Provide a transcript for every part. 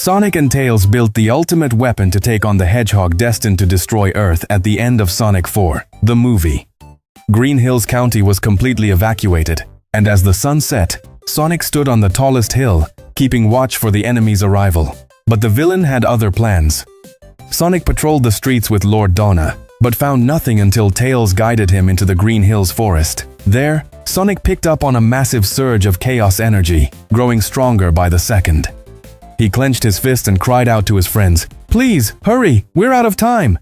Sonic and Tails built the ultimate weapon to take on the hedgehog destined to destroy Earth at the end of Sonic 4, the movie. Green Hills County was completely evacuated, and as the sun set, Sonic stood on the tallest hill, keeping watch for the enemy's arrival. But the villain had other plans. Sonic patrolled the streets with Lord Donna, but found nothing until Tails guided him into the Green Hills forest. There, Sonic picked up on a massive surge of chaos energy, growing stronger by the second. He clenched his fist and cried out to his friends, "Please, hurry, we're out of time!"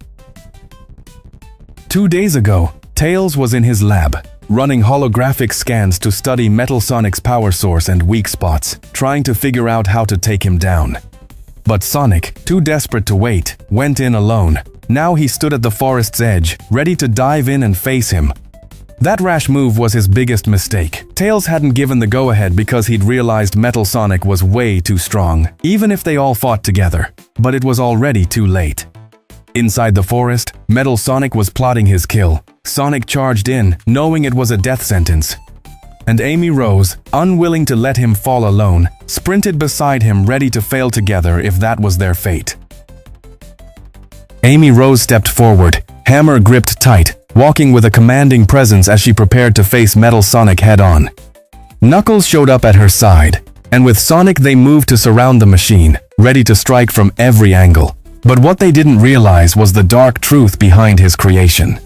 2 days ago, Tails was in his lab, running holographic scans to study Metal Sonic's power source and weak spots, trying to figure out how to take him down. But Sonic, too desperate to wait, went in alone. Now he stood at the forest's edge, ready to dive in and face him. That rash move was his biggest mistake. Tails hadn't given the go-ahead because he'd realized Metal Sonic was way too strong, even if they all fought together. But it was already too late. Inside the forest, Metal Sonic was plotting his kill. Sonic charged in, knowing it was a death sentence. And Amy Rose, unwilling to let him fall alone, sprinted beside him ready to fail together if that was their fate. Amy Rose stepped forward, hammer gripped tight, walking with a commanding presence as she prepared to face Metal Sonic head-on. Knuckles showed up at her side, and with Sonic they moved to surround the machine, ready to strike from every angle. But what they didn't realize was the dark truth behind his creation.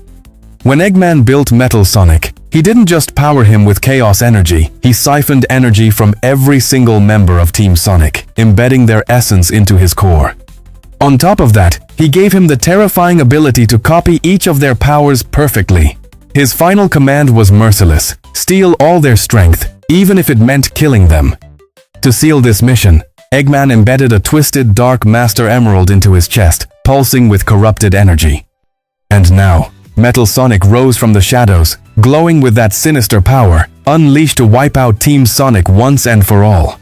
When Eggman built Metal Sonic, he didn't just power him with chaos energy, he siphoned energy from every single member of Team Sonic, embedding their essence into his core. On top of that, he gave him the terrifying ability to copy each of their powers perfectly. His final command was merciless: steal all their strength, even if it meant killing them. To seal this mission, Eggman embedded a twisted dark Master Emerald into his chest, pulsing with corrupted energy. And now, Metal Sonic rose from the shadows, glowing with that sinister power, unleashed to wipe out Team Sonic once and for all.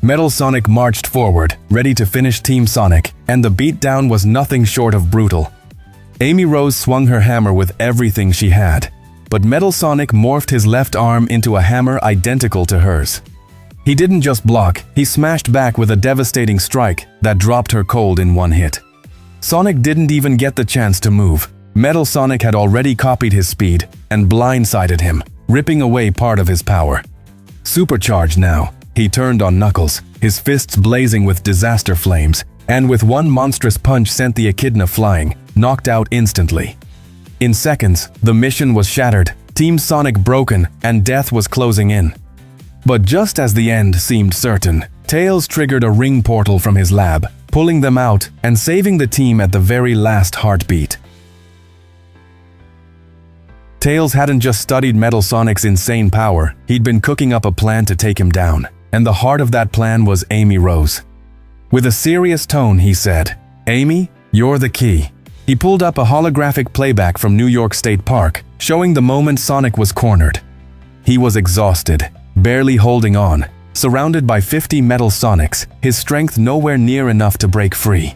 Metal Sonic marched forward, ready to finish Team Sonic, and the beatdown was nothing short of brutal. Amy Rose swung her hammer with everything she had, but Metal Sonic morphed his left arm into a hammer identical to hers. He didn't just block, he smashed back with a devastating strike that dropped her cold in one hit. Sonic didn't even get the chance to move. Metal Sonic had already copied his speed and blindsided him, ripping away part of his power. Supercharged now, he turned on Knuckles, his fists blazing with disaster flames, and with one monstrous punch sent the echidna flying, knocked out instantly. In seconds, the mission was shattered, Team Sonic broken, and death was closing in. But just as the end seemed certain, Tails triggered a ring portal from his lab, pulling them out and saving the team at the very last heartbeat. Tails hadn't just studied Metal Sonic's insane power, he'd been cooking up a plan to take him down. And the heart of that plan was Amy Rose. With a serious tone, he said, "Amy, you're the key." He pulled up a holographic playback from New York State Park, showing the moment Sonic was cornered. He was exhausted, barely holding on, surrounded by 50 Metal Sonics, his strength nowhere near enough to break free.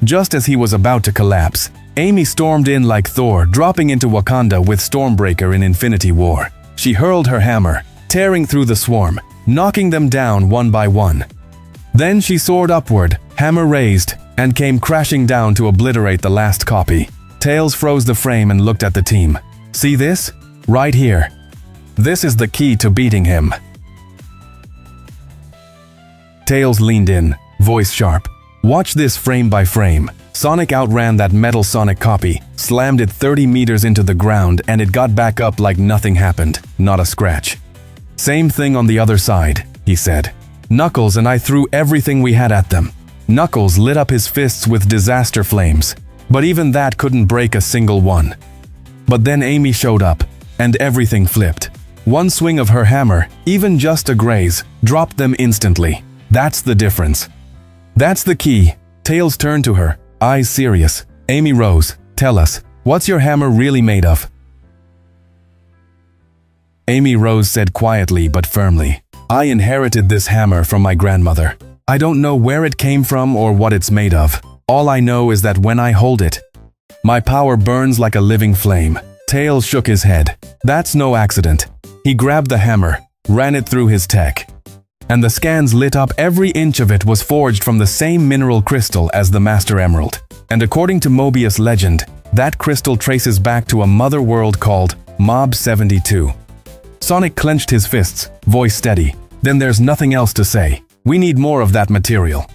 Just as he was about to collapse, Amy stormed in like Thor, dropping into Wakanda with Stormbreaker in Infinity War. She hurled her hammer, tearing through the swarm, knocking them down one by one. Then she soared upward, hammer raised, and came crashing down to obliterate the last copy. Tails froze the frame and looked at the team. "See this? Right here. This is the key to beating him." Tails leaned in, voice sharp. "Watch this frame by frame." Sonic outran that Metal Sonic copy, slammed it 30 meters into the ground, and it got back up like nothing happened, not a scratch. "Same thing on the other side," he said. Knuckles and I threw everything we had at them. Knuckles lit up his fists with disaster flames, but even that couldn't break a single one. But then Amy showed up, and everything flipped. One swing of her hammer, even just a graze, dropped them instantly. That's the difference. That's the key. Tails turned to her, eyes serious. "Amy Rose, tell us, what's your hammer really made of?" Amy Rose said quietly but firmly, "I inherited this hammer from my grandmother. I don't know where it came from or what it's made of. All I know is that when I hold it, my power burns like a living flame." Tails shook his head. "That's no accident." He grabbed the hammer, ran it through his tech. and the scans lit up. Every inch of it was forged from the same mineral crystal as the Master Emerald. And according to Mobius legend, that crystal traces back to a mother world called Mob 72. Sonic clenched his fists, voice steady. Then there's nothing else to say. We need more of that material.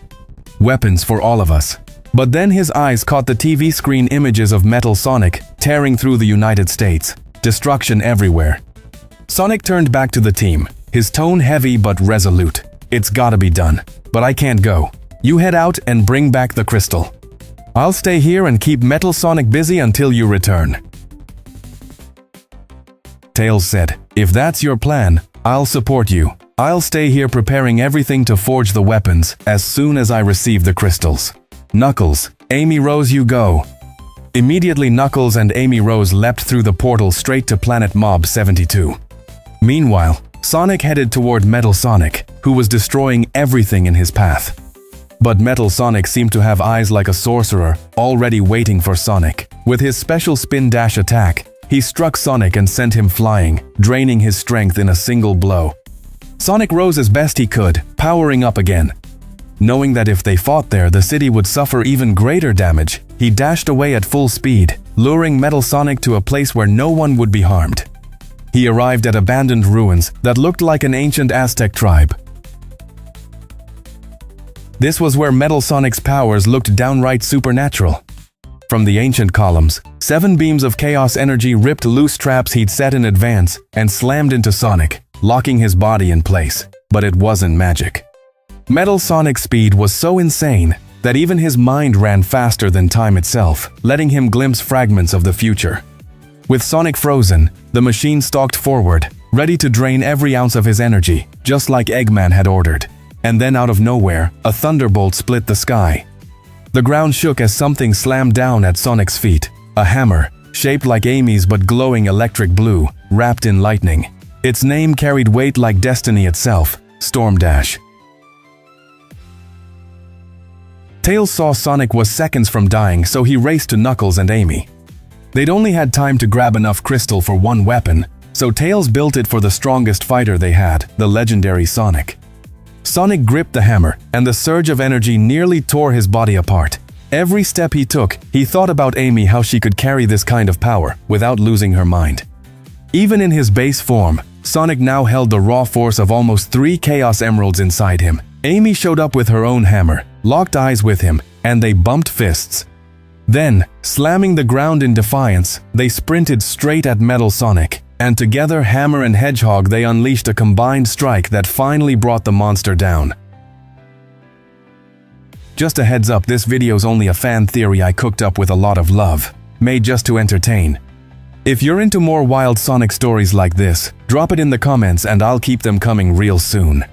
Weapons for all of us. But then his eyes caught the TV screen images of Metal Sonic tearing through the United States. Destruction everywhere. Sonic turned back to the team, his tone heavy but resolute. It's gotta be done. But I can't go. You head out and bring back the crystal. I'll stay here and keep Metal Sonic busy until you return. Tails said, if that's your plan, I'll support you. I'll stay here preparing everything to forge the weapons as soon as I receive the crystals. Knuckles, Amy Rose, you go. Immediately Knuckles and Amy Rose leapt through the portal straight to planet Mob 72. Meanwhile, Sonic headed toward Metal Sonic, who was destroying everything in his path. But Metal Sonic seemed to have eyes like a sorcerer, already waiting for Sonic. With his special spin dash attack, he struck Sonic and sent him flying, draining his strength in a single blow. Sonic rose as best he could, powering up again. Knowing that if they fought there, the city would suffer even greater damage, he dashed away at full speed, luring Metal Sonic to a place where no one would be harmed. He arrived at abandoned ruins that looked like an ancient Aztec tribe. This was where Metal Sonic's powers looked downright supernatural. From the ancient columns, 7 beams of chaos energy ripped loose traps he'd set in advance and slammed into Sonic, locking his body in place. But it wasn't magic. Metal Sonic's speed was so insane that even his mind ran faster than time itself, letting him glimpse fragments of the future. With Sonic frozen, the machine stalked forward, ready to drain every ounce of his energy, just like Eggman had ordered. And then out of nowhere, a thunderbolt split the sky. The ground shook as something slammed down at Sonic's feet. A hammer, shaped like Amy's but glowing electric blue, wrapped in lightning. Its name carried weight like destiny itself, Storm Dash. Tails saw Sonic was seconds from dying, so he raced to Knuckles and Amy. They'd only had time to grab enough crystal for one weapon, so Tails built it for the strongest fighter they had, the legendary Sonic. Sonic gripped the hammer, and the surge of energy nearly tore his body apart. Every step he took, he thought about Amy, how she could carry this kind of power without losing her mind. Even in his base form, Sonic now held the raw force of almost 3 Chaos Emeralds inside him. Amy showed up with her own hammer, locked eyes with him, and they bumped fists. Then, slamming the ground in defiance, they sprinted straight at Metal Sonic, and together, Hammer and Hedgehog, they unleashed a combined strike that finally brought the monster down. Just a heads up, this video's only a fan theory I cooked up with a lot of love, made just to entertain. If you're into more wild Sonic stories like this, drop it in the comments and I'll keep them coming real soon.